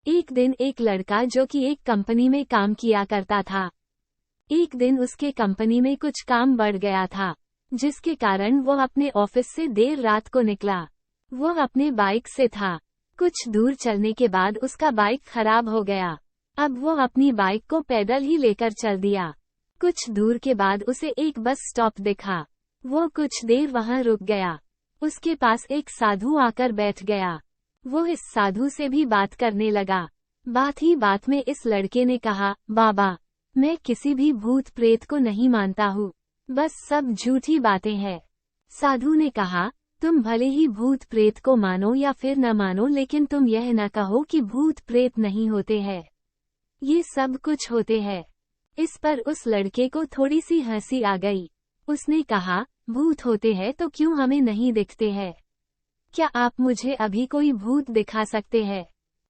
एक दिन एक लड़का जो कि एक कंपनी में काम किया करता था। एक दिन उसके कंपनी में कुछ काम बढ़ गया था, जिसके कारण वो अपने ऑफिस से देर रात को निकला। वो अपने बाइक से था। कुछ दूर चलने के बाद उसका बाइक खराब हो गया। अब वो अपनी बाइक को पैदल ही लेकर चल दिया। कुछ दूर के बाद उसे एक बस स्टॉप दिखा। वो कुछ देर वहां रुक गया। उसके पास एक साधु आकर बैठ गया। वो इस साधु से भी बात करने लगा। बात ही बात में इस लड़के ने कहा, बाबा, मैं किसी भी भूत प्रेत को नहीं मानता हूँ, बस सब झूठी बातें हैं। साधु ने कहा, तुम भले ही भूत प्रेत को मानो या फिर न मानो, लेकिन तुम यह न कहो कि भूत प्रेत नहीं होते हैं। ये सब कुछ होते हैं। इस पर उस लड़के को थोड़ी सी हंसी आ गई। उसने कहा, भूत होते हैं तो क्यों हमें नहीं दिखते हैं? क्या आप मुझे अभी कोई भूत दिखा सकते हैं?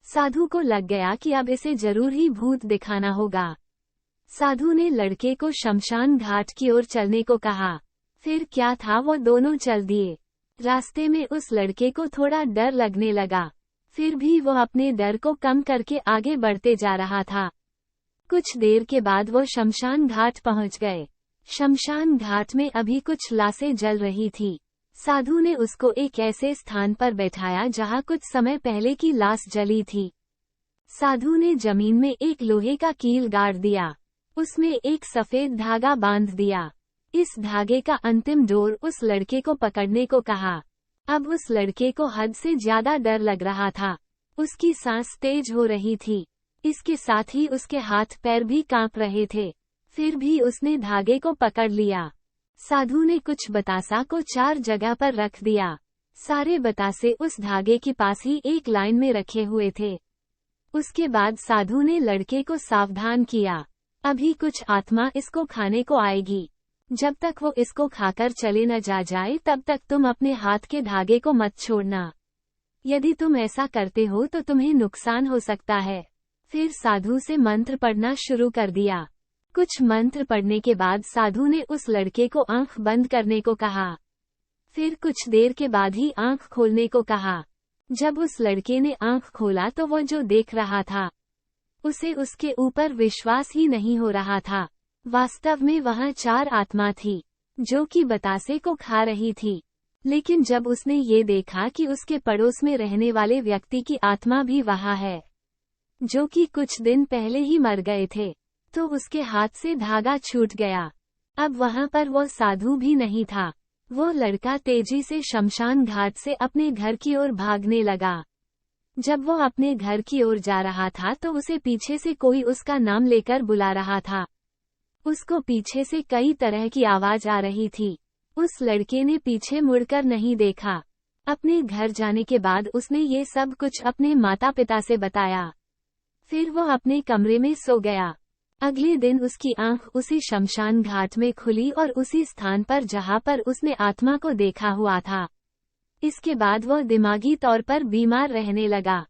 साधु को लग गया कि अब इसे जरूर ही भूत दिखाना होगा। साधु ने लड़के को शमशान घाट की ओर चलने को कहा। फिर क्या था, वो दोनों चल दिए। रास्ते में उस लड़के को थोड़ा डर लगने लगा, फिर भी वो अपने डर को कम करके आगे बढ़ते जा रहा था। कुछ देर के बाद वो शमशान घाट पहुंच गए। शमशान घाट में अभी कुछ लाशें जल रही थी। साधु ने उसको एक ऐसे स्थान पर बैठाया जहां कुछ समय पहले की लाश जली थी। साधु ने जमीन में एक लोहे का कील गाड़ दिया। उसमें एक सफेद धागा बांध दिया। इस धागे का अंतिम डोर उस लड़के को पकड़ने को कहा। अब उस लड़के को हद से ज्यादा डर लग रहा था। उसकी सांस तेज हो रही थी। इसके साथ ही उसके हाथ पैर भी कांप रहे थे। फिर भी उसने धागे को पकड़ लिया। साधु ने कुछ बतासा को 4 जगह पर रख दिया। सारे बतासे उस धागे के पास ही एक लाइन में रखे हुए थे। उसके बाद साधु ने लड़के को सावधान किया, अभी कुछ आत्मा इसको खाने को आएगी। जब तक वो इसको खाकर चले न जाए तब तक तुम अपने हाथ के धागे को मत छोड़ना। यदि तुम ऐसा करते हो तो तुम्हें नुकसान हो सकता है। फिर साधु से मंत्र पढ़ना शुरू कर दिया। कुछ मंत्र पढ़ने के बाद साधु ने उस लड़के को आंख बंद करने को कहा। फिर कुछ देर के बाद ही आंख खोलने को कहा। जब उस लड़के ने आंख खोला तो वो जो देख रहा था, उसे उसके ऊपर विश्वास ही नहीं हो रहा था। वास्तव में वहाँ 4 आत्मा थी, जो कि बतासे को खा रही थी। लेकिन जब उसने ये देखा कि उसके पड़ोस में रहने वाले व्यक्ति की आत्मा भी वहाँ है, जो कि कुछ दिन पहले ही मर गए थे, तो उसके हाथ से धागा छूट गया। अब वहाँ पर वो साधु भी नहीं था। वो लड़का तेजी से शमशान घाट से अपने घर की ओर भागने लगा। जब वो अपने घर की ओर जा रहा था तो उसे पीछे से कोई उसका नाम लेकर बुला रहा था। उसको पीछे से कई तरह की आवाज आ रही थी। उस लड़के ने पीछे मुड़कर नहीं देखा। अपने घर जाने के बाद उसने ये सब कुछ अपने माता पिता से बताया। फिर वो अपने कमरे में सो गया। अगले दिन उसकी आंख उसी शमशान घाट में खुली और उसी स्थान पर जहां पर उसने आत्मा को देखा हुआ था। इसके बाद वो दिमागी तौर पर बीमार रहने लगा।